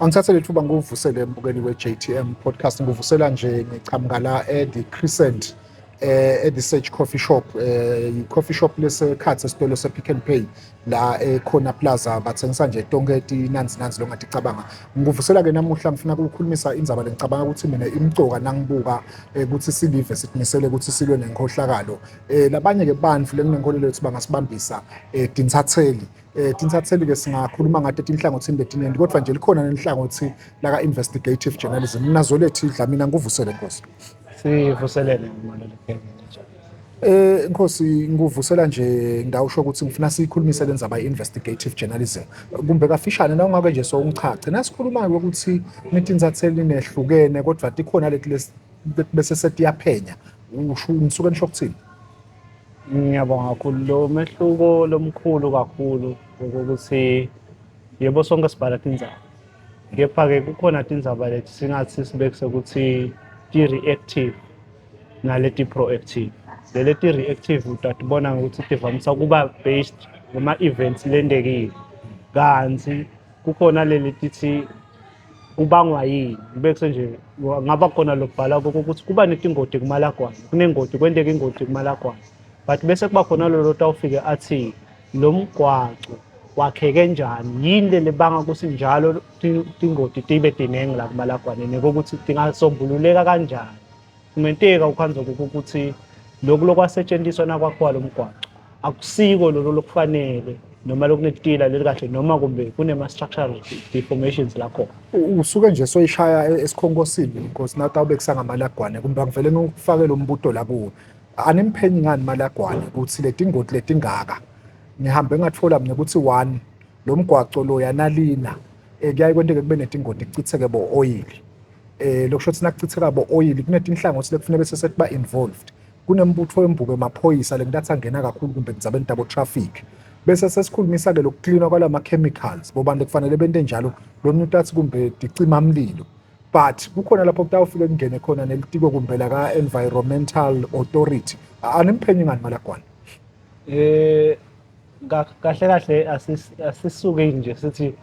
Angithathele ithuba nguvusele embukeli we-JTM podcast nguvusela nje ngichamuka la e-The Crescent e-The Sage Coffee Shop i-coffee shop lesekhathi esitolo se-Pick n Pay la ekhona plaza bathengisa nje tonke inanzi lo ngathi cabanga ngivusela-ke namuhla ngifuna ukukhulumisa indzaba lengicabanga ukuthi mina imcoka nangibuka ukuthi silive sidimisele ukuthi silwe nenkhohlakalo labanye-ke bantu lenginenkolelo ukuthi bangasibambisa tinsatheli tinsatheli-ke singakhuluma ngathi etinhlangothini letiningi kodwa nje likhona nenhlangothi laka-investigative journalism nazo lethi Dlamini nguvusele Nkosi. Sivuselele ngimandla Nkosi nguvusela nje ngawusho ukuthi ngifuna siyikhulumise lendzaba ye-investigative journalism kumbe kafishane na ungake nje so ungichache nasikhuluma ukuthi netinsatheli nehlukene kodwa tikhona leti bese setiyaphenya ngisuke nisho ukuthini? ngiyabonga kakhulu lo mehluko lomkhulu kakhulu ukuthi yebo sonke sibhala tindzaba kepha-ke kukhona tindzaba leti singathi sibekise ukuthi ti-reactive naleti proactive leti reactive utatibona ukuthi tivamisa kuba based ngama-events lendekile kanti kukhona leli tithi kubangwa yini ngibekise nje ngaba khona lokubhala ukuthi kuba netingoti kumalagwane kunengoti kwenteka ingoti kumalagwane but bese kuba khona lolo tawufike athi lo mgwaco wakheke njani yini lebanga ukuthi njalo tingoti tibe tinengi la kumalagwane nekokuthi tingasombululeka kanjani kumenteka ukhanza ukuthi lokho lokwasetshenziswa nakwakhwa lo mgwaco akusiko lolo lokufanele noma lokunetila lelikahle noma kumbe kunema-structural deformations lakho usuke nje soyishaya esikhonkosini because natawube kusangamalagwane kumbe angivele ngikufake lo mbuto la kuwo animphenyi ngani malagwane ukuthi letingoti letingaka ngihambe ngatfola mina ukuthi 1 lo mgwaco lo yanalina kuyaye kwenteke kube netingoti kuchitheke bo-oil lokusho ukuthi nakuchitheka bo-oil kunetinhlangothi lekufanele bese setiba involved kunembutho wembuko emaphoyisa lengathi angena kakhulu kumbe kudzabeni tabo traffic bese sesikhulumisa-ke lokuklinwa kwalama-chemicals bobantu kufanele bente njalo lo muntu athi kumbe ticima mlilo but kukhona lapho kutawufike kungene khona nelitiko kumbe laka-environmental authority animphenyi ngani malagwane kahle asisuke nje sithi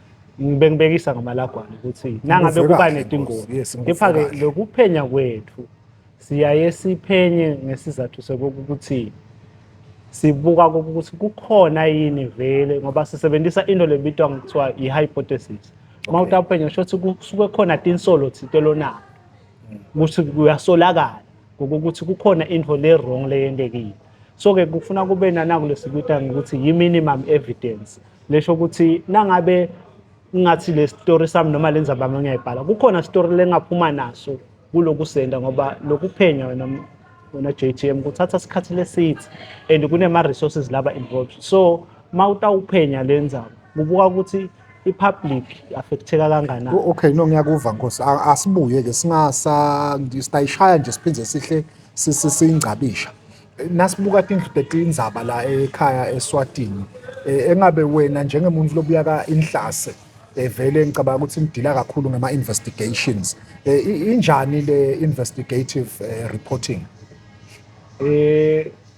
ngibekisa ngamalagwane ukuthi nangabe kuba netingoti kepha-ke lokuphenya kwethu siyaye siphenye ngesizathu sokuthi sibuka ukuthi kukhona yini vele ngoba sisebenzisa into lebitwa ngokuthiwa i-hypothesis uma utaphenya kusho ukuthi kusuke khona tinsolo thitelona ukuthi kuyasolakala ngokuthi kukhona info le-wrong leyendekile so-ke kufuna kube nanakulesikuita ngokuthi yi-minimum evidence lesho ukuthi nangabe ngathi le story sami noma lenzaba ngiyayibhala kukhona story lengaphuma naso kulokusenda ngoba lokuphenya wena JTM kuthatha isikhathi leside and kunema-resources laba involved so uma utawuphenya lenzaba kubuka ukuthi i-public affecteka kangakanani. Okay no ngiyakuva Nkosi asibuye-ke sitayishaya nje siphindze sihle siyingcabisha nasibuka tindlu tetindzaba la ekhaya eSwatini engabe wena njengemuntu lobuyaka inhlase vele ngicabanga ukuthi ngidila kakhulu ngama-investigations injani le investigative reporting?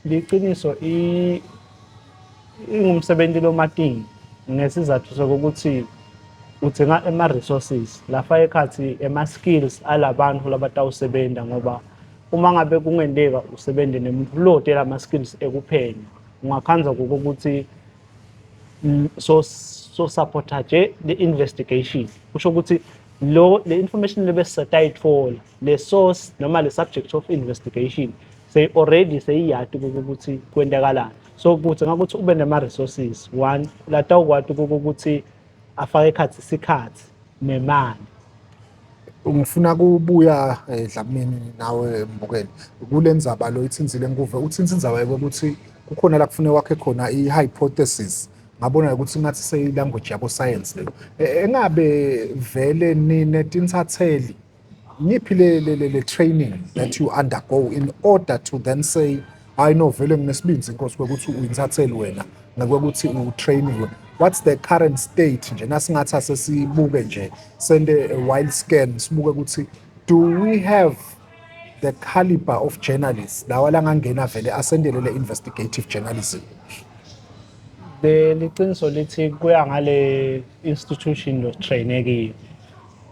Liqiniso ingumsebenzi lomatingi ngesizathu sokuthi udinga ama-resources lafa ekhathi ama-skills alabantu labatawusebenta ngoba uma ngabe kungendeka usebende nemuntu lotela ama-skills ekuphenya ungakhanza kokuthi so supporta nje le-investigation kusho ukuthi le information lebesatayitfola le source noma le subject of investigation already seyiyati ukuthi kwentekalani so ukuthi ngakuthi ube nema-resources 1 latawukwati ukuthi afake ekhathi isikhathi nemali. Ngifuna kubuya Dlamini nawe Mbukeni kule ndzaba lo ithinzile nguve uthinza indzaba yokuthi kukhona la kufanele wakhe khona i-hypothesis ngabona ukuthi ngathi seyilanguage yabo science leyo engabe vele nine tinsatheli ngiphi le training that you undergo in order to then say I know vele nginesibinzi Nkosi ukuthi uyinsatheli wena ngakwekuthi utrainiwe what's the current state nje nasingathi asesibuke nje sende a wild scan sibuke ukuthi do we have the caliber of journalists lawa langangena vele asendele le investigative journalism? Liqiniso lithi kuya ngale institution lo trainekile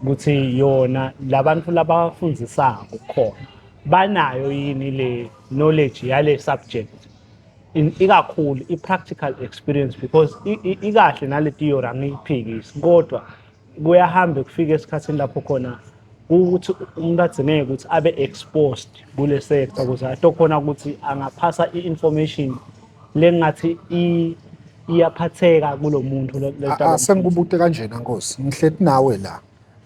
ukuthi yona labantu labafundzisako khona banayo yini le knowledge yale subject ikakhulu i-practical experience because ikahle nale theory angiyiphikisi kodwa kuyahamba kufika esikhathini lapho khona ukuthi umuntu agcineke ukuthi abe exposed kule sector ukuze atokhona ukuthi angaphasa i-information lengathi iyaphatheka kulo muntu Sengikubute kanjena Nkosi, ngihlethi nawe la.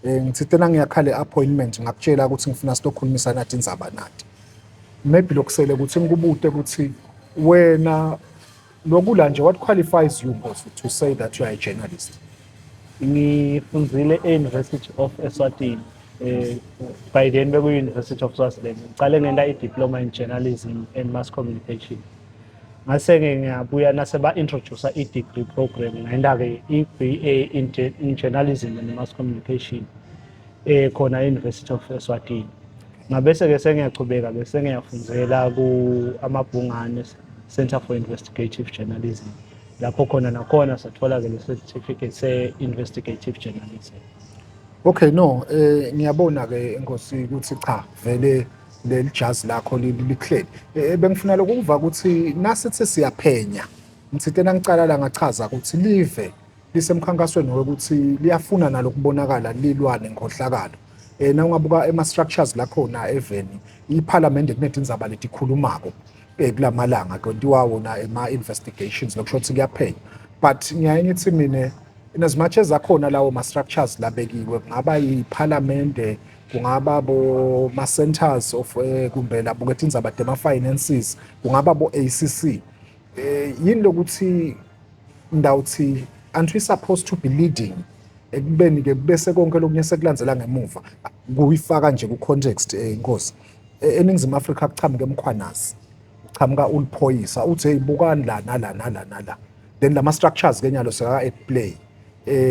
Ngithithena ngiyakhala appointment ngakutshela ukuthi ngifuna sizokhulumisa nathi indzaba nathi. Maybe lokusele ukuthi ngikubute ukuthi wena lokula nje what qualifies you Nkosi to say that you are a journalist? Ngifundzile e-University of Eswatini. By then beku-University of Swaziland. Ngicale ngenta i-diploma in journalism and mass communication. Ngase ngiyabuya nase ba-introduce i-degree program ngenda-ke i-BA in journalism and mass communication khona e-University of Eswatini. Ngabese-ke sengiyachubeka bese ngiyafundzela ku-Amabhungane Center for Investigative Journalism. Lapho khona nakhona sathola-ke le certificate se-investigative journalism. Okay, no, ngiyabona ke Nkosi ukuthi cha vele leli jazi lakho likledi. Bengifuna lokuva ukuthi nasithi siyaphenya. Ngithithena ngicala la ngachaza ukuthi live lisemkhankasweni ukuthi liyafuna nalokubonakala lilwane ngokhohlakalo. Na ungabuka ema-structures lakhona eveni iParliament kunethi indzaba letikhulumako kulamalanga kontiwa wona ema-investigations lokusho ukuthi kuyaphenya. But ngiyaye ngithi mina in as much as akhona lawo ma-structures labekiwe kungaba yiParliament kungaba ma-centers of kumbe labo kethi indzaba tema-finances kungaba bo-ACC yini lokuthi ndawuthi aren't we supposed to be leading ekubeni-ke bese konke lokunye sekulandzela ngemuva kuyifaka nje ku-context Nkosi eNingizimu Afrika kuchamuke emkhwanazi kuchamuka uliphoyisa uthi hey bukani la nala nala nala then lama-structures ke nyalo seka at play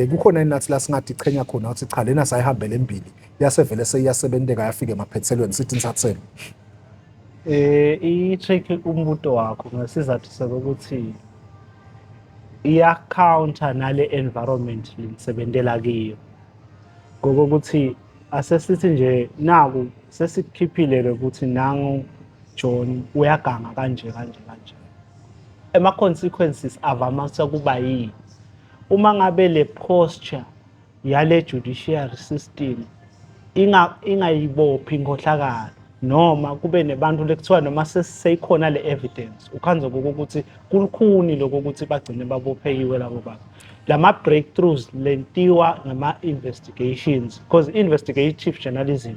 kukhona inathi la singathi ichenya khona ukuthi cha lena sayihambele embili yasevele seyiyasebenteka yafika emaphethelweni sithi nithathele i-trick umbuto wakho ngesizathu sokuthi iya-counter nale environment lisebentela kiyo ngokuthi asesithi nje naku sesikhiphile ukuthi nangu John uyaganga kanje kanje kanje ama-consequences avamasa kuba yini uma ngabe le posture yale judiciary system ingayibophi inkhohlakalo noma kube nebantu lekuthiwa noma seyikhona le evidence ukhanza ukuthi kulukhuni lokuthi bagcine babophekiwe labo bantu lama-breakthroughs lentiwa ngama-investigations because investigative journalism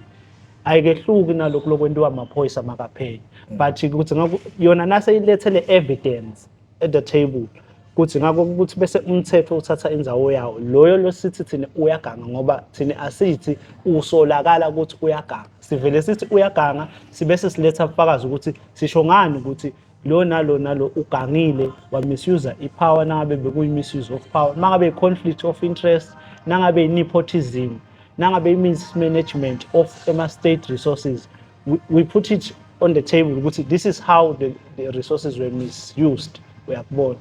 ayikehluki nalokhu lokwentiwa amaphoyisa makaphenya but ukuthi yona nase ilethe le evidence at the table kuthi ngakho ukuthi bese umthetho uthatha indzawo yawo loyo losithi thina uyaganga ngoba thina asithi usolakala ukuthi uyaganga sivele sithi uyaganga sibese siletha ubufakazi ukuthi sisho ngani ukuthi lo nalo ugangile wa misuse ipower nangabe bekuyi-misuse of power nangabe i-conflict of interest nangabe i-nepotism nangabe i-mismanagement of state resources we put it on the table ukuthi this is how the resources were misused uyakubona.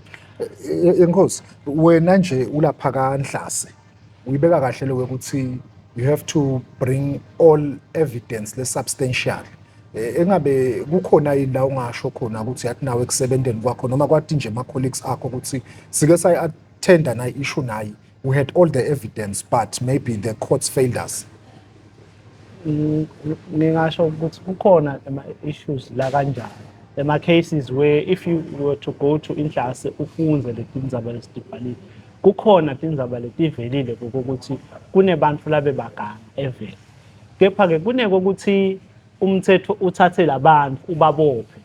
Nkosi wena nje ulapha kaNhlase uyibeka kahle lo ukuthi you have to bring all evidence le substantial engabe kukhona yini la ungasho khona ukuthi yathi nawe kusebenzeni kwakho noma kwathi nje ama colleagues akho ukuthi sike sayi attenda na issue nayi we had all the evidence but maybe the courts failed us. Ngingasho ukuthi kukhona ama issues la kanjalo ema cases where if you were to go to Inhlase ufunze letindzaba lesitibhalile kukhona tindzaba letivelile ukuthi kunebantu labebaganga evele kepha ke kuneke ukuthi umthetho uthathe labantu ubabophe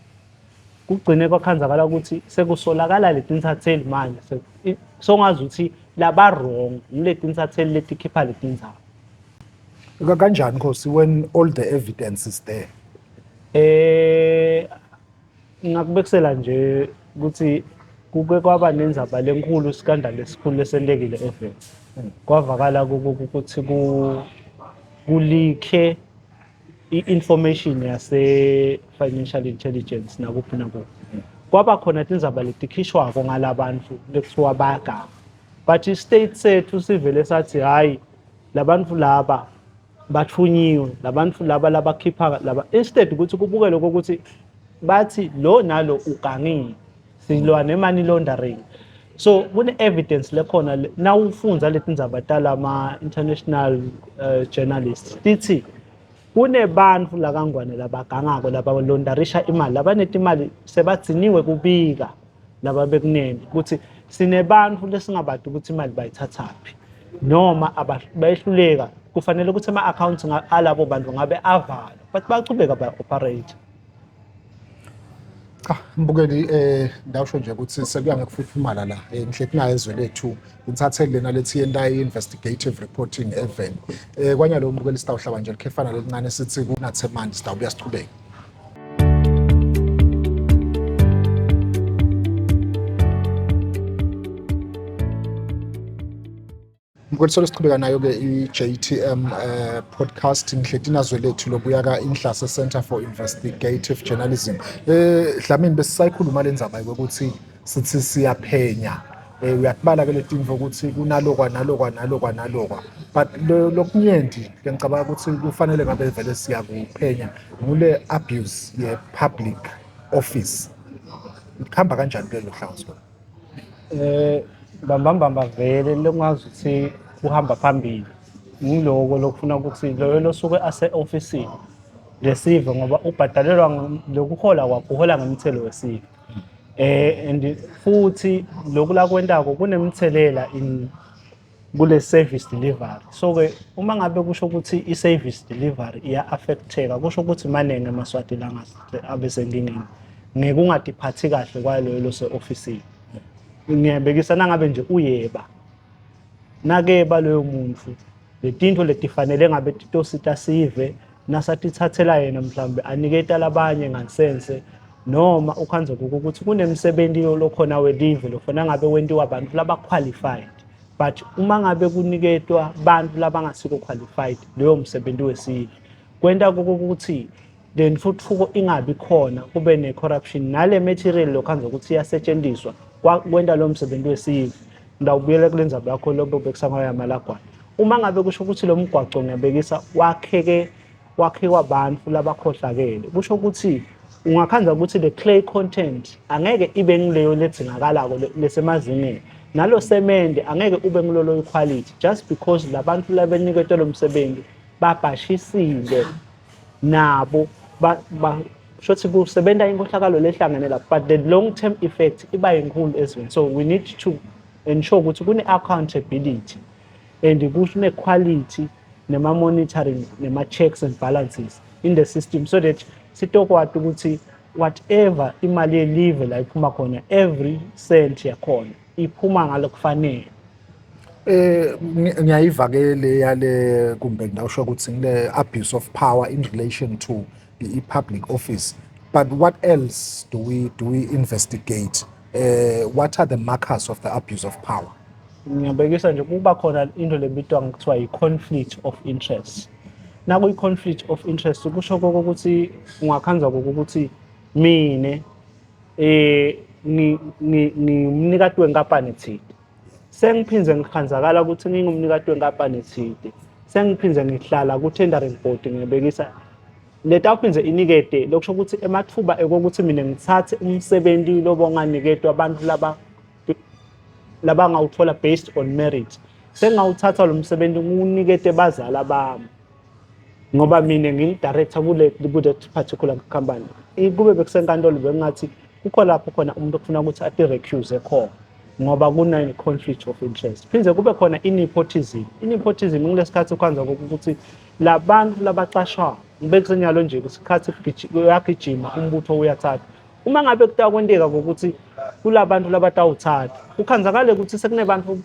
kugcine kwakhanzakala ukuthi sekusolakala letinsatheli manje songazi ukuthi laba wrong letinsatheli letikhipha letindzaba kanjani Nkosi when all the evidence is there. Ngakubekisela nje ukuthi kuke kwaba nendzaba lenkulu scandal esikhulu lesentekile evele kwavakala ukuthi kulikhe i-information yase financial intelligence nakuphi nakuphi kwaba khona tindzaba letikhishwako ngalabantu lekuthiwa bayaganga but i-state sethu sivele sathi hayi labantu laba bathunyiwe labantu labakhipha laba instead ukuthi kubukele ukuthi bathi lo nalo ugangile silwa ne-money laundering. So kune-evidence lekhona nawufunza leti ndzaba ama-international journalists tithi kunebantu lakangwane labagangako labalondarisha imali labanetimali sebatsiniwe kubika laba bekunene ukuthi sinebantu lesingabati ukuthi imali bayithathaphi noma bayehluleka kufanele ukuthi ama-accounts alabo bantu ngabe avalwa but bachubeka ba-operate. Mbukeli ndawusho nje ukuthi sekuya ngekufuthumala la ngihleki nayo ezwe lethu ngithathe lena lethi yenta investigative reporting event kwanya lo mbukeli sitawuhlaba nje likhefana lelincane sithi kunathemandi sitawubuya sichubeke. Mkweliso sichubeka nayo ke i-JTM podcast ngihleti nazwe lethu lobuya ka Inhlase Center for Investigative Journalism. Dlamini besisayikhuluma lenzaba ukuthi sithi siyaphenya. Uyakubala ke letinto ukuthi kunalokwa but lokunyenti ke ngicabanga ukuthi kufanele ngabe vele siyakuphenya ngule abuse ye public office. Ikhamba kanjani ke lo hlangothi? Bambamba vele lengazi ukuthi uhamba phambili ngiloko lokufuna ukuthi lo losuke ase-ofisini lesive ngoba ubhadalelwa lokuhola kwakho uhola ngemithelo wesive. And futhi lokhu la kwentako kunemthelela kule service delivery. So ke uma ngabe kusho ukuthi i-service delivery iya-affecteka kusho ukuthi manenge amaswati la abesendingeni ngeke ungadiphathi kahle kwalo lose-ofisini. Ngiyabekisa nangabe nje uyeba nakeba loyo muntu letinto letifanele ngabe titosita sive nasatithathela yena mhlambe aniketa labanye ngansense noma ukhanze ukuthi kunemsebenzi lokhona welive lofuna ngabe wentiwa abantu laba-qualified but uma ngabe kuniketwa abantu labangasiko qualified leyo msebenzi wesive kwenta ukuthi then futhuko ingabi khona kube ne-corruption nale material lokhanze ukuthi iyasetshenziswa kwenta lo msebenzi wesive ndawubuyela kule ndzaba yakho lobo bekusangwa yamalagwana. Uma ngabe kusho ukuthi lo mgwaco ngiyabekisa wakhiwa abantu labakhohlakele kusho ukuthi ungakhanza ukuthi le clay content angeke ibe ngileyo ledzingakala lesemazingeni nalo semende angeke ube ngilolo quality just because labantu labeniketwe lo msebenzi babhashisile nabo shothi kusebenza inkohlakalo lehlangene lapha but the long term effect iba yinkulu ezweni. So we need to ensure ukuthi kune accountability and kune quality nema monitoring nema checks and balances in the system so that sitokwati ukuthi whatever imali yelive la iphuma khona every cent yakhona iphuma ngalokufanele. Ngiyayiva ke le yale kumbe ngawusho ukuthi ngile abuse of power in relation to the public office, but what else do we investigate? What are the markers of the abuse of power? Ngiyabekisa nje kuba khona into lebitwa ngokuthiwa i-conflict of interest. Naku i-conflict of interest kusho ukuthi ungakhanza ukuthi mine ngimnikati wenkampani ethile sengiphinze ngikhanzakala ukuthi ngingumnikati wenkampani ethile sengiphinze ngihlala ku-tendering board ngiyabekisa leta uphinze inikete lokusho ukuthi emathuba ekokuthi mina ngithathe umsebenzi lobo nganiketwa abantu laba ngawuthola based on merit sengawuthatha lo msebenzi ngunikete bazala bami ngoba mina ngidirector kule particular company kube bekusenkantolo bengathi kukho lapho khona umuntu ofuna ukuthi ati-recuse khona ngoba kuna-conflict of interest. Phinze kube khona i-nepotism ngilesikhathi ukhanza ukuthi labantu labacashwa ngibekusenyalo nje isikhathi uyagijima umbutho uyathatha uma ngabe kutaka kwenteka ukuthi kulabantu labatawuthatha ukhanzakale ukuthi sekunebantu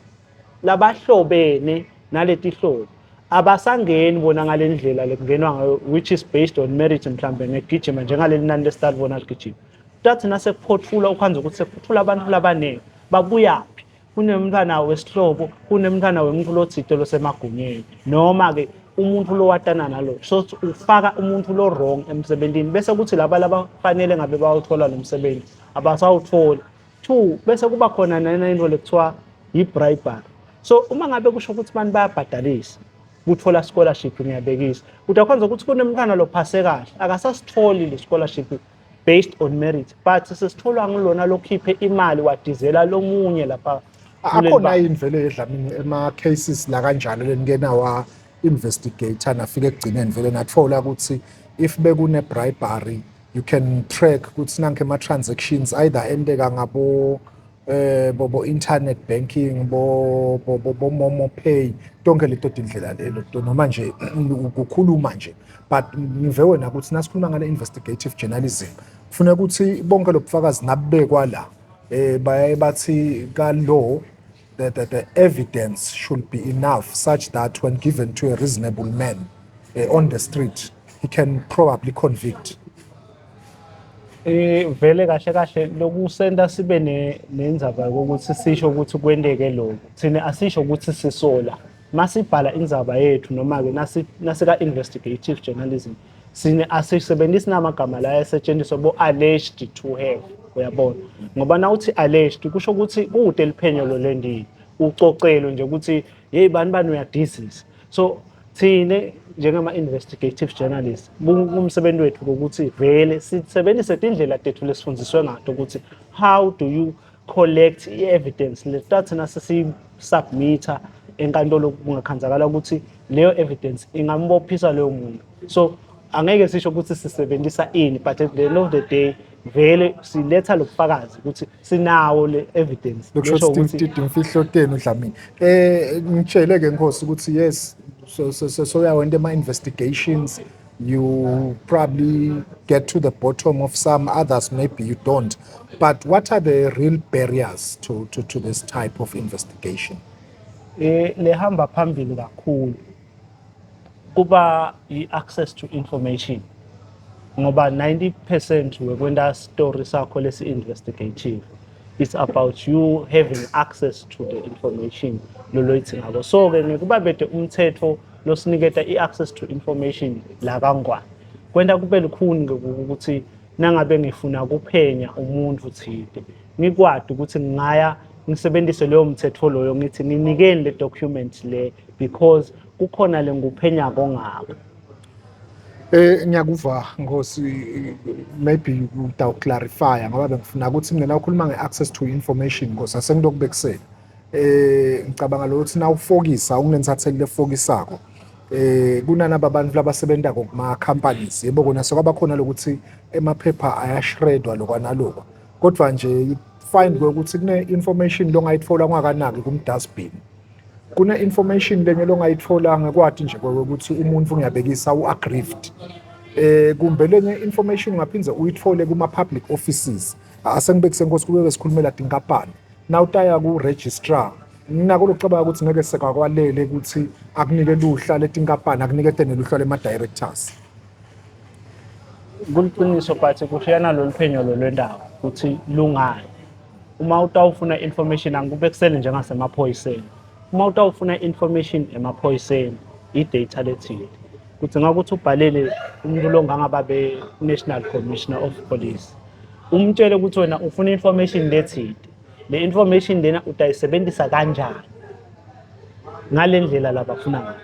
labahlobene naleti hlobo abasangeni bona ngale ndlela lekungenwa ngayo which is based on merit mhlambe ngegijima njengaleli nani lesitali bona ligijima tathi nasekuphothula ukhanza ukuthi sekuphothula abantu labanenge babuyaphi kunemntana wesihlobo kunemntana wemuntu lothito losemagunyeni noma ke umuntu lo watana nalo so ufaka umuntu lo wrong emsebenzini bese kuthi laba labafanele ngabe bawuthola lo msebenzi abasawuthola. 2 bese kuba khona nana into lekuthiwa i-bribery. So uma ngabe kusho ukuthi abantu bayabhadalisa kuthola scholarship ngiyabekisa. Utakwenza ukuthi kunemntwana lophase kahle akasasitholi le scholarship based on merit, but sesitholwa ngilona lokhiphe imali wadizela lomunye lapha kuleli akhona banga. yini vele edlamini ama-cases la kanjalo lenikenawa investigator nafike ekugcineni vele natfola ukuthi if bekune-bribery you can track ukuthi nanke ama-transactions either endeka ngabo bo-internet banking bo-momo pay tonke leto tindlela leto noma nje kukhuluma nje but ngive wena ukuthi nasikhuluma ngale investigative journalism kufuneka ukuthi bonke lobufakazi nabubekwa la bayaye bathi ka-law the evidence should be enough such that when given to a reasonable man on the street he can probably convict. Vele kahle kahle lokusenta sibe nendzaba yokuthi sisho ukuthi kwendeke lokho. Thina asisho ukuthi sisola. Masibhala indzaba yethu noma ke nasika investigative journalism sine asisebenzisi namagama la asetshenziswa bo alleged to have. Uyabona ngoba na uthi alleged kusho ukuthi kude liphenyo lo lendini ucocelo nje ukuthi hey bani uyadizisa. So thine njengama investigative journalists kumsebenzi wethu ukuthi vele sisebenzise indlela tethu lesifundiswe ngato ukuthi how do you collect i-evidence letathina sisi-submita enkantolo kungakhanzakala ukuthi leyo evidence ingambophisa leyo muntu. So angeke sisho ukuthi sisebenzisa ini but at the end of the day vele siletha lobufakazi ukuthi sinawo le evidence Lokusho ukuthi imfihlo tenu Dlamini ngitshele ke Nkosi ukuthi yes so uyawenda ama-investigations you probably get to the bottom of some others maybe you don't but what are the real barriers to this type of investigation? Lehamba phambili kakhulu kuba i-access to information ngoba 90% wekwenda story sakho lesi investigative it's about you having access to the information loloyithi ngalo. So ke ngikuba bede umthetho losiniketa i-access to information la kangwane kwenda kube lukhuni ukuthi nangabe ngifuna kuphenya umuntu thide ngikwadi ukuthi ngingaya ngisebenzise leyo mthetho loyo ngithi ninikeni le document le because kukhona le nguphenya ngongako. Ngiyakuva Nkosi maybe utawuclarify ngoba bengifuna ukuthi mina ukhuluma nge-access to information Nkosi asengilokubekisela ngicabanga ukuthi na ufokisa ukunenithatheli lefokisako kunanaba abantu labasebenza kuma-companies yebo kona sekwaba khona lokuthi emaphepha ayashredwa lokwanalokwa kodwa nje find ukuthi kune-information longayitfola ungakanaki kum-dustbin kune-information lenye longayitfola ngekwadi nje ukuthi umuntu ngiyabekisa u-aggrieved kumbe lenye information ungaphindze uyithole kuma-public offices asengibekise Nkosi kube sikhulumela tinkampani na utaya ku-registrar nako lokucabanga ukuthi ngeke sekakwalele ukuthi akunike luhla letinkampani akunikete neluhla lema-directors. Kuliqiniso but kushiyana lolu phenyo lolwendawo ukuthi lungani uma utawufuna information angikubekisele njengasemaphoyiseni uma utawufuna information emaphoyiseni i-data lethile kudinga ukuthi ubhalele umuntu longangaba be-National Commissioner of Police umtshele ukuthi wena ufuna information lethile le information lena utayisebenzisa kanjani ngale ndlela labafuna ngayo.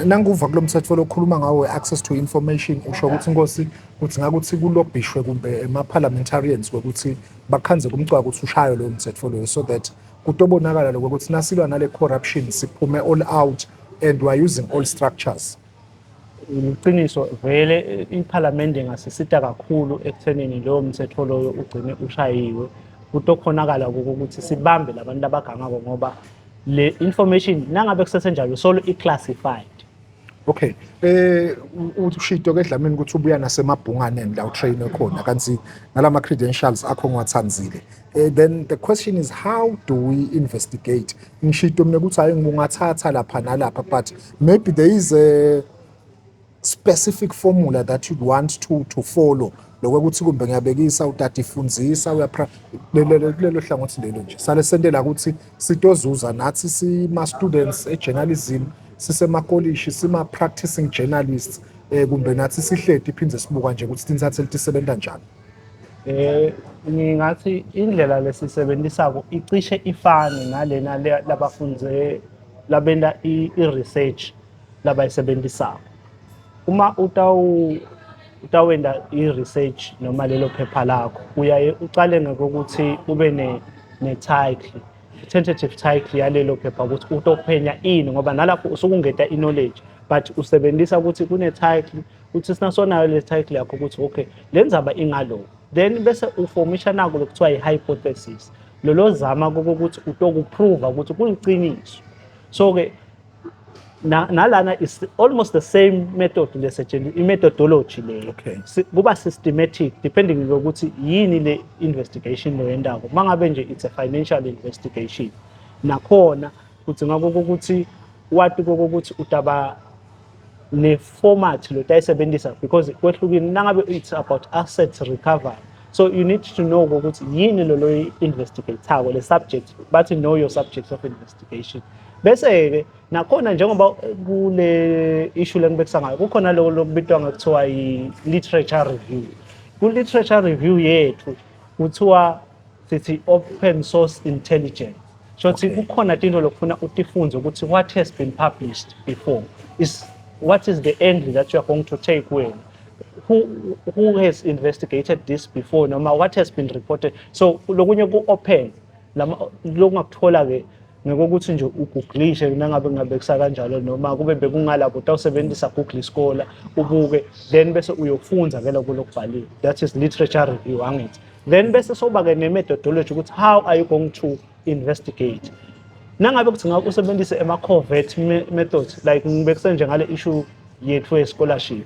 Nanguva kulo mthetho lokhuluma ngawo access to information usho ukuthi Nkosi kuthi ngakuthi kulobhishwe kumbe ema-parliamentarians ukuthi bakhanze kumcwaka ukuthi ushayo lowo mthetho loyo so that kutobonakala lokuthi nasilwa nale corruption siphume all out and we are using all structures. Iqiniso vele iParliament ngasisita kakhulu ekuthenini leyo mthetho loyo ugcine ushayiwe kutokhonakala ukuthi sibambe labantu abagangako ngoba le information nangabe kusesenjalo solo i-classified. Okay ushito ke Dlamini ukuthi ubuya nasemabhunganeni la utrain khona kanti nalama credentials akho ngiwathanzile then the question is how do we investigate ngishito mina ukuthi hayi ngingathatha lapha nalapha but maybe there is a specific formula that you'd want to follow lokuthi kumbe ngiyabekisa utata ifundzisa lelo hlangothi lelo nje sale sendela ukuthi sitozuza nathi sima-students e-journalism sisemakolleji sima-practicing journalists kumbe nathi sihledi iphindze sibuka nje ukuthi tinsatheli tisebenza njani. Ngingathi indlela lesisebenzisako icishe ifane nalena labafunze labenda i-research labayisebenzisako. Uma utawenda i-research noma lelo phepha lakho, uyaye ucale ngokuthi ube ne-title, tentative title yalelo phepha ukuthi utophenya ini, ngoba nalapho usuke ungeta i-knowledge but usebenzisa ukuthi kune-title, uthi sinasonayo le title yakho ukuthi okay le ndzaba ingalo, then bese uformisha nako lokuthiwa i-hypothesis, lolo zama kokuthi utokuprova ukuthi kuliciniso. So-ke nalana is almost the same method lesetshenziswa, i-methodology leyo. Okay. Kuba systematic depending ngokuthi yini le investigation loyendako. Mangabe nje it's a financial investigation, nakhona udzinga ukuthi wathi kokuthi utaba ne-format lotayisebenzisa, because kwehlukile nangabe it's about asset recovery, so you need to know ukuthi yini lo investigate le subject, bathi know your subject of investigation. Bese-ke nakhona njengoba kule issue lengibekisa ngayo, kukhona lokubitwa ngokuthiwa i-literature review. Ku-literature review yethu kuthiwa sithi open source intelligence. Shothi kukhona tinto lokufuna utifunze ukuthi what has been published before, what is the angle that you are going to take when, who has investigated this before, noma what has been reported. So lokunye ku-open lokungakuthola-ke ngokuthi nje ugooglishe nangabe kusakanjalo, noma kube bekungalapho utawusebenzisa Google Scholar ubuke, then bese uyofunda vele kulokubhaliwe. That is literature review angithi. Then bese soba-ke ne-methodology ukuthi how are you going to investigate. Nangabe kuthi ngakho usebenzise ama-covert methods, like ngibekise nje ngale issue yethu ye-scholarship,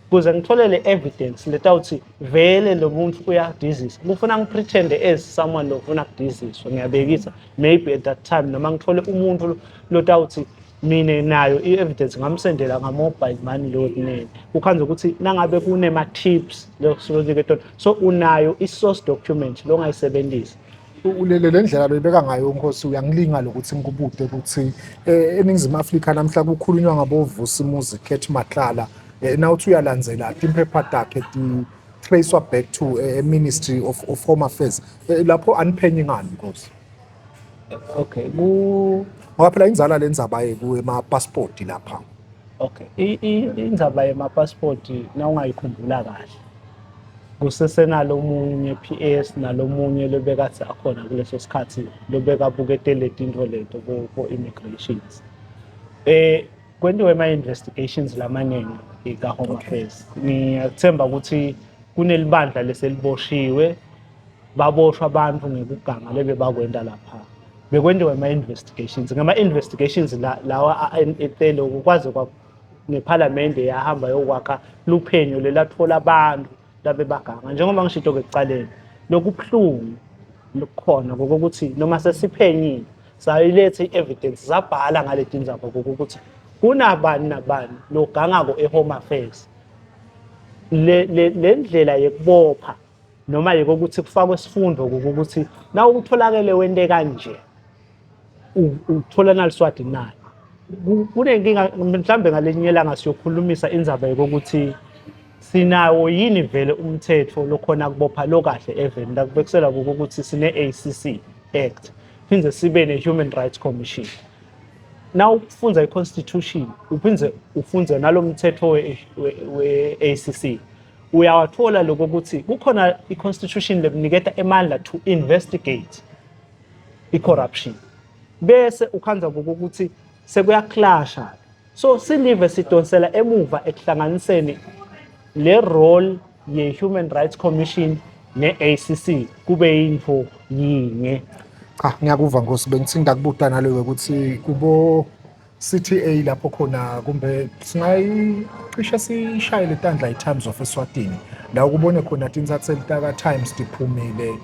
kuze ngitholele evidence letawuthi vele lo muntu uyadizisa, kufuna ngipretende as someone lofuna kudiziswa, ngiyabekisa maybe at that time noma ngithole umuntu lotawuthi mine nayo i-evidence ngamsendela nga-mobile money lokunene, ukhanze ukuthi nangabe kunema-tips so unayo i-source document longayisebenzisa. Le ndlela loyibeka ngayo Nkosi, uyangilinga lokuthi ngikubude ukuthi eNingizimu Afrika namhla kukhulunywa ngaboVusimuzi Khet Matlala, nawuthi uyalandzela timphepha takhe ti-tracewa back to Ministry of Home Affairs, lapho aniphenyi ngani Nkosi? Okay, ngoba phela inzala lendzaba ema-passport lapha. Okay, indzaba yema-passport nawungayikhumbula kahle, kusesenalo omunye PS nalomunye lobekathi akhona kuleso sikhathi lobekabuke letinto leto ko-immigrations. Kwentiwe ama-investigations lamaningi ka-Home Affairs. Ngiyathemba ukuthi kunelibandla leseliboshiwe, baboshwa abantu ngekuganga lebe bakwenda lapha. Bekwendiwe ama-investigations. Ngama-investigations lawa etele ukwazi nePhalamende yahamba yokwakha luphenyo lelathola abantu labe baganga. Njengoba ngishito-ke ekucaleni, lokubuhlungu lukhona ngokuthi noma sesiphenyile sayilethe i-evidence zabhala ngaleti ndzaba ngokuthi kunabani nabani logangako e-Home Affairs. Le ndlela yekubopha noma yokuthi kufakwe isifundo ukuthi na utholakele wente kanje uthola naliswadi nayo. Kunenkinga mhlambe ngalenye ilanga siyokhulumisa indzaba yokuthi sinawo yini vele umthetho lokhona kubopha lokahle even la kubekisela ukuthi sine-ACC Act, phindze sibe ne-Human Rights Commission. Now ufunza i-Constitution, uphindze ufunze nalomthetho we-ACC, uyawathola lokho ukuthi kukhona i-Constitution lekuniketa emandla to investigate i-corruption. Bese ukhanza ukuthi sekuyaclasha, so silive sidonsela emuva ekuhlanganiseni le role ye-Human Rights Commission ne-ACC kube yinto yinye. Cha, ngiyakuva Nkosi, bengithi ngakubuta naloyo ukuthi kubo CTA lapho khona kumbe singayicishe sishayele tandla i-Times of Eswatini la ukubone khona tinsatheli taka-Times tiphumile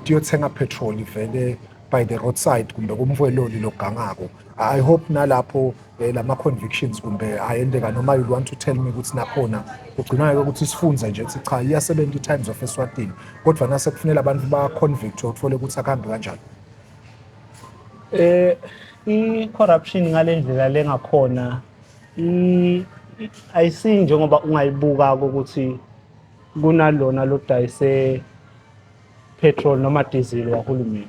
tiyothenga petrol vele by the roadside kumbe kumvweloli logangako. I hope nalapho lama-convictions kumbe ayendeka, noma you want to tell me ukuthi nakhona kugcina ukuthi sifunze nje ukuthi cha iyasebenza i-Times of Eswatini, kodwa nase kufanele abantu ba-convict uthole ukuthi akuhambi kanjani. I-corruption ngale ndlela lengakhona ayisi njengoba ungayibuka ukuthi kunalona lodayise petrol noma diesel wahulumeni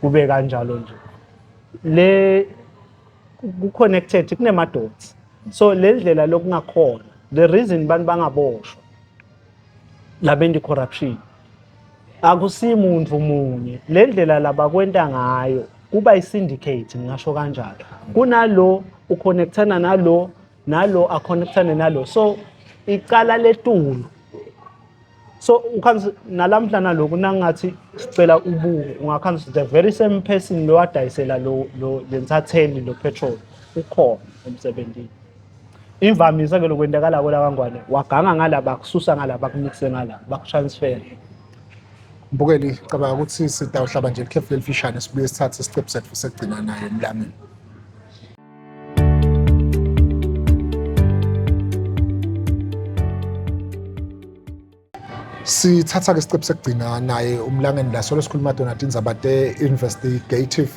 kube kanjalo nje. Le ku-connected kunema-dots So le ndlela lokungakhona the reason bantu bangaboshwa labendi corruption akusimuntu munye le ndlela labakwenta ngayo kuba i-syndicate ngisho kanjalo kunalo uconnectana nalo aconnectane nalo so icala letulu so ukhansi nalamhla naloku nangathi sicela ubuko ungakhansi the very same person lo wadayisela lo lensatheli lo petrol ukhona emsebenzini imvamisa ke lokwendakala kola kangwane waganga ngalaba kususa ngalaba kumixe ngalaba bakutransfer. Mbukeli ngicabanga ukuthi sidawuhlaba nje ikhefu lelifishane sibuye sithathe isiqephu sethu segcina naye emlamini. Sithatha ke isiqephu segcina naye umlangeni la solo sikhuluma dona indzaba investigative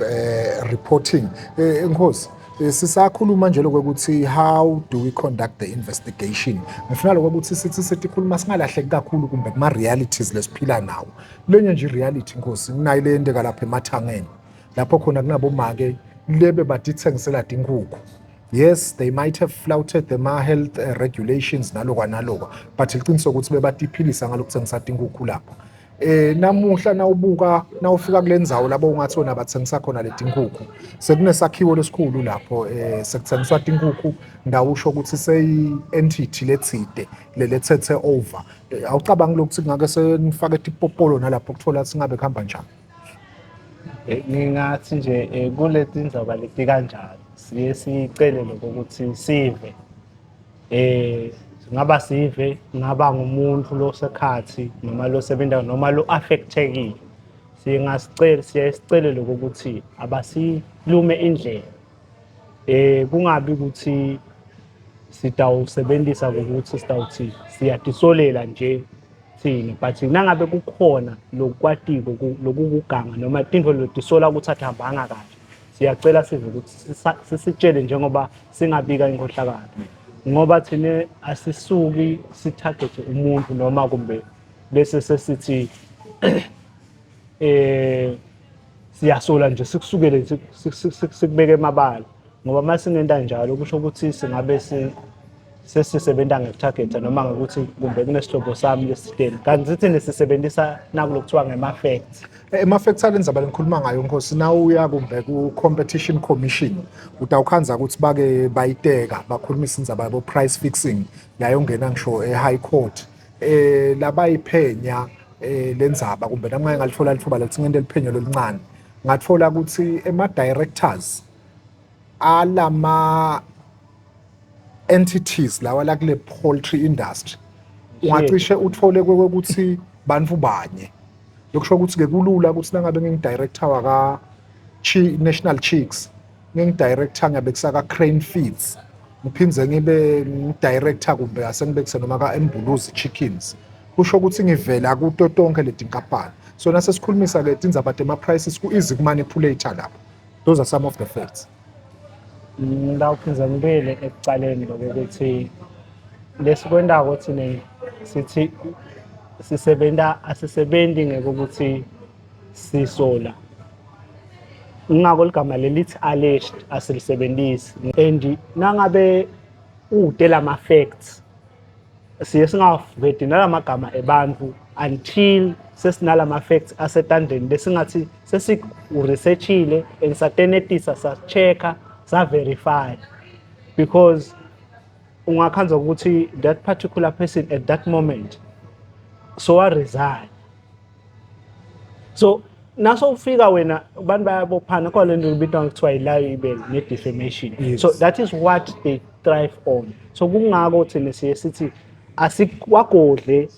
reporting. Enkosi sisakhuluma nje lokuthi how do we conduct the investigation. Ngifuna lokuthi sithi sikhuluma singalahleki kakhulu kumbe kuma realities lesiphila nawo. Lenye nje reality Nkosi kunayo le ndeka lapha emathangeni. Lapho khona kunaboma ke lebe badithengisela inkukhu. Yes, they might have flouted the health regulations nalokwa but iqiniso ukuthi bebatiphilisa ngalokuthengisa inkukhu lapho. Namuhla nawubuka nawufika kulendzawo labo ungathi wona bathengisa khona leti nkukhu sekunesakhiwo lesikhulu lapho sekuthengiswa inkukhu ngawusho ukuthi seyi entity letside lethethe over. Awucabangi lokuthi kungake senifake tipopolo nalapho kuthola singabe khamba njani. Ngingathi nje kuleti ndaba leti kanjalo siye sicele lokuthi sive ngaba sive ngaba ngumuntu lo sekhathi noma lo sebenza noma lo affectekile siyasicela lokuthi abasilume indlela kungabi ukuthi sitawusebenzisa ukuthi sitawuthi siyadisolela nje thina but nangabe kukhona lokwatiko lokuganga noma into lotisola ukuthi athambanga kahle siyacela sive ukuthi sisitshele njengoba singabika inkohlakalo ngoba thina asisuki sitarget umuntu noma kumbe bese sesithi siyasola nje sikusukele sikubeke emabala ngoba masingenda njalo kusho ukuthi singabe sesisebenza ngetarget noma ngokuthi kumbe kunesihlobo sami lesiteni kanti sithi nesisebenzisa nakulokuthiwa ngema-facts. Ama-facts alenzaba lengikhuluma ngayo Nkosi nawuya kumbe ku-competition commission utawukhanza ukuthi bake bayiteka bakhulumisa indzaba yabo price fixing yayo ngena ngisho e-high court labayiphenya lenzaba kumbe nami ngeke ngalithola lithuba lokuthi ngende liphenyo loluncane ngathola ukuthi ema-directors alama entities lawa la kule poultry industry ungacishe uthole ukuthi bantu banye lokusho ukuthi ke kulula ukuthi nangabe ngingidirector waka National Chicks ngingidirector ngabe kusaka Crane Feeds ngiphindze ngibe ngidirector kumbe asengibekuse noma ka Embuluzi Chickens kusho ukuthi ngivela kuto tonke leti nkampani so nasesikhulumisa ke indzaba tema prices ku easy kumanipulate lapho. Those are some of the facts. Ngidawuphinza ngibele ekucaleni lokuthi lesikwendako thina sithi asisebenzi ngekuthi sisola ngako ligama lelithi alleged asilisebenzisi and nangabe utela ama facts siye singaveti nalamagama ebantu until sesinalama facts asetandeni lesingathi sesiresearchile and satenetisa sa-checka sa-verify because ungakhanza ukuthi that particular person at that moment so I resign so naso ufika wena abantu bayabophana kwale nto libitwa ngokuthiwa i-libel ne-defamation. Yes. So that is what they thrive on so kungako thina siye sithi asikwagodle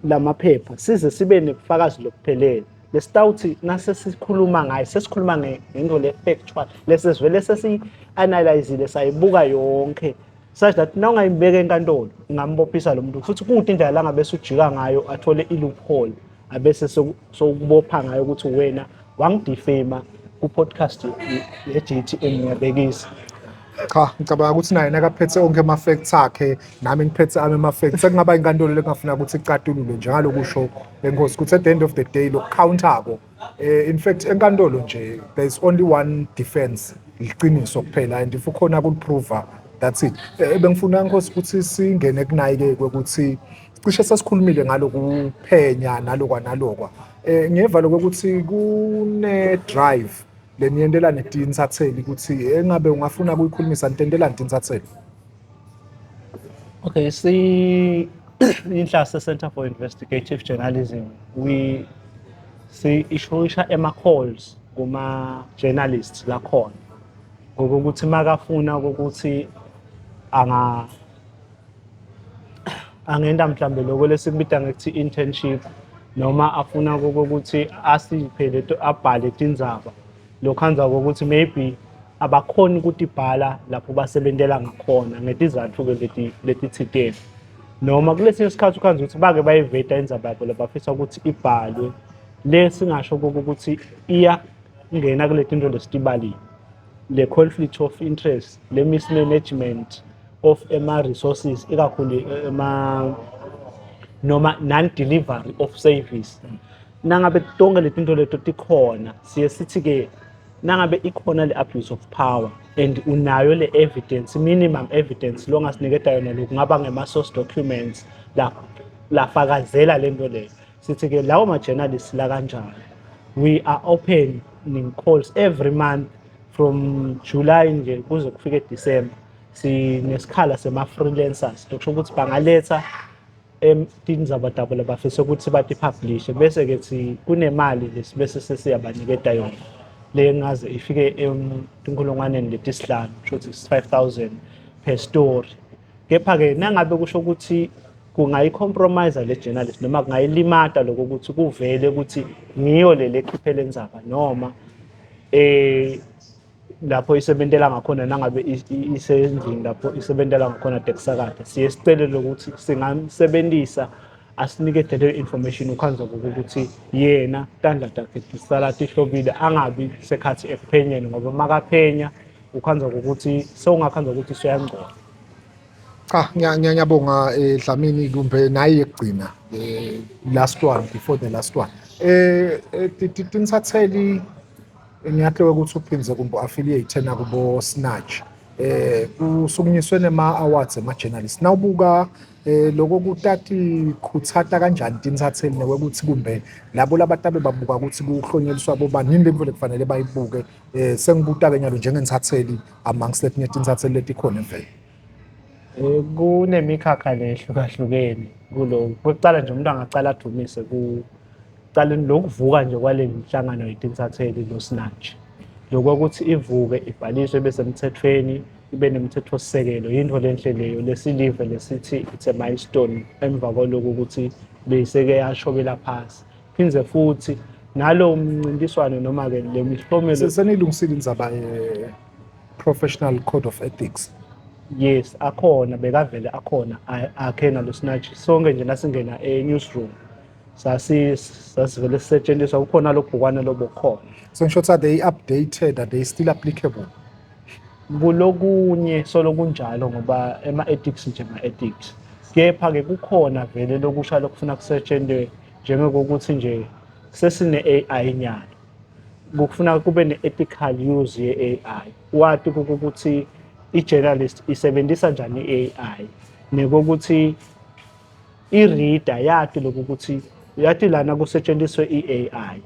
lamaphepha size sibe nebufakazi lokuphelele lesitawuthi nasesikhuluma ngayo sesikhuluma ngento le-factual lesivele sesi-analyzile sayibuka yonke such that nawungayibeka enkantolo ungambophisa lo muntu futhi kunguthi indlela la ngabe sujika ngayo athole i-loophole abese sokubopha ngayo ukuthi wena wangidefama ku-podcast ye-JTM ngiyabekisa. Cha ngicabanga ukuthi naye nakaphethe onke ama-facts akhe nami ngiphethe ama-facts sekungaba inkantolo lekungafuna ukuthi icatulule njalo kusho Nkosi ukuthi at the end of the day lokukhawuntako in fact enkantolo nje there is only one defense iqiniso kuphela and if ukhona ukuliprova That's it. Bengifuna Nkosi ukuthi singene kunayike ukuthi cishe sesikhulumile ngaloku kuphenya nalokwa. Ngiyeva lokuthi kune-drive leniyendelana tinsatheli ukuthi engabe ungafuna kuyikhulumisa nitendelana tinsatheli. Okay, inhla Center for Investigative Journalism, ishoyisha ema-calls kuma-journalists lakhona. Ngokuthi makafuna ukuthi angenda mhlambe lokho lesikubita ngithi internship noma afuna ukuthi asiphe abhale tindzaba lokhanza ukuthi maybe abakhona ukuthi ibhala lapho basebentela ngakhona ngetizathu ke letithitene noma kulesinye isikhathi ukhanza ukuthi bake bayiveta indzaba yabo labafisa ukuthi ibhalwe lesingasho ukuthi iya ngena kule tinto lesitibalile le conflict of interest le mismanagement of resources ikakhulu noma non-delivery of service. Nangabe tonke letinto leto tikhona siye sithi ke nangabe ikhona le abuse of power and unayo le evidence, minimum evidence longa siniketa yona lokhu ngaba ngema-source documents lafakazela lento leyo sithi ke lawo ma-journalists la kanjalo we are opening calls every month from July nje kuze kufike December sinesikhala sema-freelancers lokusho ukuthi bangaletha tindzaba tabo labafisa ukuthi bati-publishe bese ke kunemali bese sesiyabaniketa yona le ngaze ifike tinkulungwaneni letisihlanu kusho ukuthi 5,000 per story. Kepha-ke nangabe kusho ukuthi kungayi-compromise le journalist noma kungayilimata lokho ukuthi kuvele ukuthi ngiyo le ekhiphele ndzaba noma lapho isebentela ngakhona nangabe isendlini lapho isebentela ngakhona tekusakade siye sicele ukuthi singamsebenzisa asinikete le information ukhanza ukuthi yena tandla takhe tisala tihlobile angabi sekhathi ekuphenyeni ngoba makaphenya ukhanza ukuthi sewungakhanza ukuthi siyangcola. Ngiyabonga Dlamini kumbe naye ekugcina last one before the last one. Tinsatheli ngiyahloka ukuthi uphindze kumbe affiliate na kubo Snatch. Kusukunyiswe nema-awards ema-journalists. Nawubuka lokho kutati khuthata kanjani tinsatheli nekuthi kumbe labo labatabe babuka ukuthi kuhlonyeliswa bobani yini lemvelo kufanele bayibuke. Sengibuta-ke nyalo njengensatheli amongst letinye tinsatheli letikhona emvelo. Kunemikhakha lehlukahlukene kulo kokucala nje umuntu angacala adumise kucaleni lokuvuka nje kwale mihlangano yetinsatheli lo Snatch lokuthi ivuke ibhaliswe bese emthethweni ibe nemithetho-sisekelo yinto lenhle leyo lesilive lesithi it's a milestone emva kwalokho ukuthi beyiseke yashobela phasi phindze futhi nalo mncintiswano noma-ke le mihlomelo senilungisile indzaba professional code of ethics. Yes, akhona bekavele akhona akhena lo Snatch sonke nje nasingena newsroom sasivele sisetshenziswa kukhona lobhukwana lobukhona. So in short, are they updated? Are they still applicable? Kulokunye solokunjalo ngoba ema-ethics nje ma-ethics. Kepha-ke kukhona vele lokusha lokufuna kusetshenzwe njengokuthi nje sesine-AI nyalo. Kufuna kube ne-ethical use ye-AI. Wathi ukuthi i-journalist isebenzisa njani i-AI nekokuthi i-reader yathi lokuthi yathi lana kusetshenziswe i-AI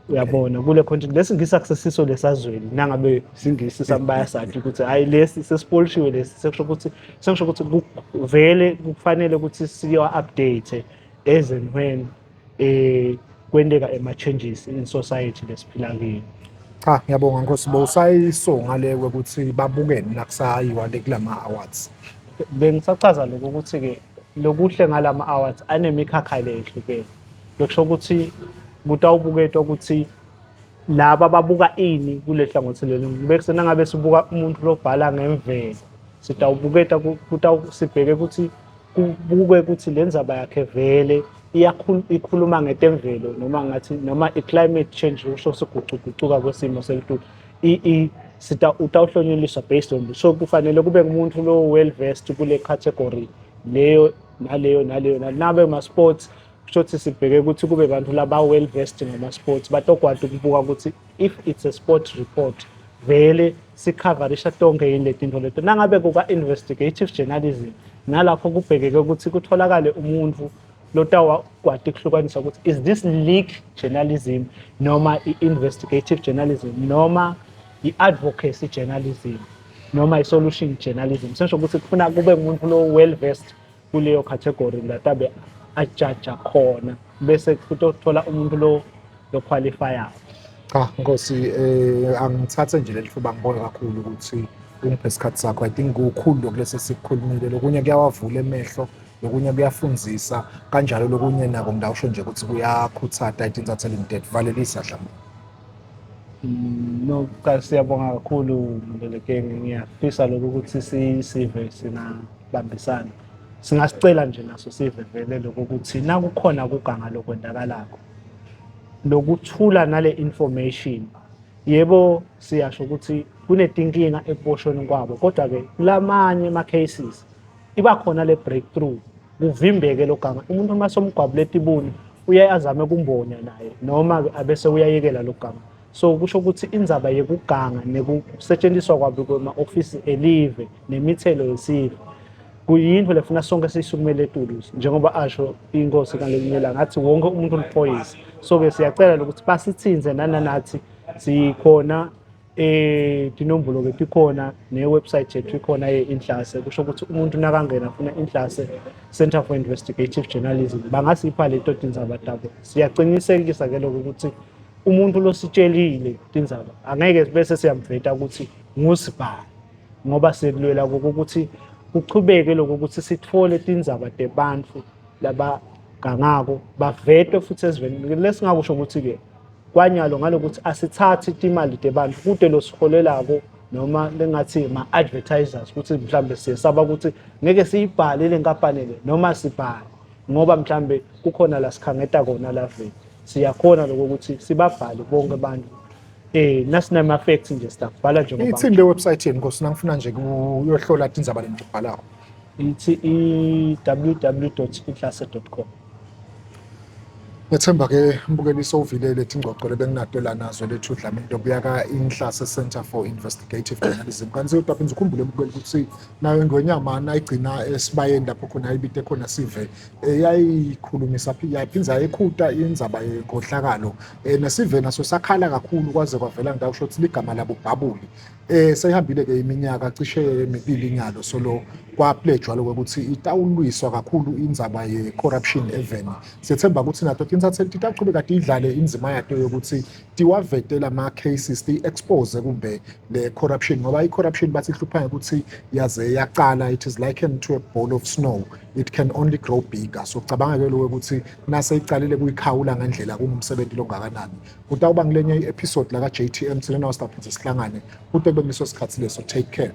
uyabona kule content lesingisa lesazweni nangabe singisi sambaya sathi ukuthi hayi lesi sesipolishiwe lesi sekusho ukuthi vele kufanele ukuthi siyo update as and when kwendeka ama-changes in society lesiphila kiyo. Ngiyabonga Nkosi usayisonga le ukuthi babukene nakusayiwa le kulama awards. Bengisachaza lokho ukuthi-ke lokuhle ngalama awards anemikhakha le ehlukene. Lokusho ukuthi kutawubuketwa ukuthi laba babuka ini kule hlangothi leli bese nangabe sibuka umuntu lobhala ngemvelo sitawubuketa sibheke ukuthi kubukwe ukuthi lendzaba yakhe vele ikhuluma ngetemvelo noma i-climate change usho siguquguquka kwesimo selitulu utawuhlonyeliswa based on so kufanele kube ngumuntu lo well versed kule category leyo naleyo nabe ma-sports kushothi sibheke ukuthi kube bantu laba well versed ngama-sports batokwadi ukubuka ukuthi if it's a sport report vele sikhavarisha tonke yini letinto leto. Nangabe kuka-investigative journalism, nalapho kubhekeke ukuthi kutholakale umuntu lotawakwati kuhlukanisa ukuthi is this leak journalism noma i-investigative journalism noma i-advocacy journalism noma i-solution journalism. Sesho ukuthi kufuna kube umuntu lo well versed kuleyo category latabe ajaja khona bese kutothola umuntu lo qualifyayo. Cha Nkosi, angithathe nje leli thuba ngibona kakhulu ukuthi ungiphe isikhathi sakho. I think kukhulu lokulesi sikukhulumile, lokunye kuyawavula emehlo, lokunye kuyafundzisa kanjalo, lokunye nako ngidawusho nje ukuthi kuyakhuthaza. I think that's limited valelisa Dlamini. No, siyabonga kakhulu Mbelekeni, ngiyafisa lokho ukuthi sive singabambisana. Singasicela nje naso sive vele lokho ukuthi nakukhona ukuganga lokwendakalako, lokuthula nale information. Yebo siyasho ukuthi kunetinkinga ekuboshweni kwabo, kodwa ke lamanye ama cases iba khona le breakthrough, kuvimbeke loganga. Umuntu uma somgwabule etibuni uyaye azame kumbonya naye noma abese uyayekela loganga. So kusho ukuthi indzaba yekuganga nekusetshenziswa kwabo kwema-ofisi elive nemithelo yesive kuyinto lefuna sonke siyisukumele etuluzi, njengoba asho inkosi kaNgelenyela ngathi wonke umuntu uliphoyisa. So-ke siyacela ukuthi basithinze nanathi sikhona tinombolo ke tikhona ne-website yethu ikhona ye-Inhlase. Kusho ukuthi umuntu nakangena afuna Inhlase Center for Investigative Journalism bangasipha leto tindzaba tabo. Siyaqinisekisa ke lokho ukuthi umuntu lositshelile tindzaba angeke bese siyamveta ukuthi ngusibani, ngoba sikulwela ukuthi kuchubeke lokho ukuthi sithole tindzaba tebantu labagangako bavetwe futhi ezweni. Lesingakusho ukuthi ke kwanyalo ngalokuthi asithathi imali tebantu kude losiholelako noma lengathi ma-advertisers ukuthi mhlambe siyesaba ukuthi ngeke siyibhale le nkampani le noma sibhale ngoba mhlambe kukhona la sikhangeta kona la vele. Siyakhona lokho ukuthi sibabhale bonke abantu nasinama facts nje stabhala njengoba Ithini le website yenu Nkosi, nangifuna nje uyohlola tindzaba lenibhalako? ithi www.inhlase.com. Ngethemba ke mbukeliso uvilele tingxoxo lebenginato la nazo lethu Dlamini Ntobuya ka-Inhlase Center for Investigative Journalism. Kanti uDaphinza ukhumbule mbukeli ukuthi nayo Ngonyama nayigcina esibayeni lapho khona ayibite khona sive yayikhulumisa yaphinza yayikhuta indzaba yenkohlakalo nesive naso sakhala kakhulu kwaze kwavela ngidawusho ukuthi ligama labo Bhabuli. Seyihambile ke iminyaka cishe emibili inyalo solo kwapledjwa lokuthi itawulwiswa kakhulu indzaba ye-corruption even. Siyethemba ukuthi nato tinsatheli titaqhubeka tidlale inzima yato yokuthi tiwavetela ama-cases ti-expose kumbe le-corruption, ngoba i-corruption bathi ihluphana ukuthi yaze yaqala, it is likened to a ball of snow, it can only grow bigger. So cabanga ke lokho ukuthi nase icalile kuyikhawula ngendlela kunomsebenzi longakanani. Kutawuba ngilenye i-episode la ka JTM thina nawo Staphinza sihlangane kude bekuleso sikhathi leso. Take care.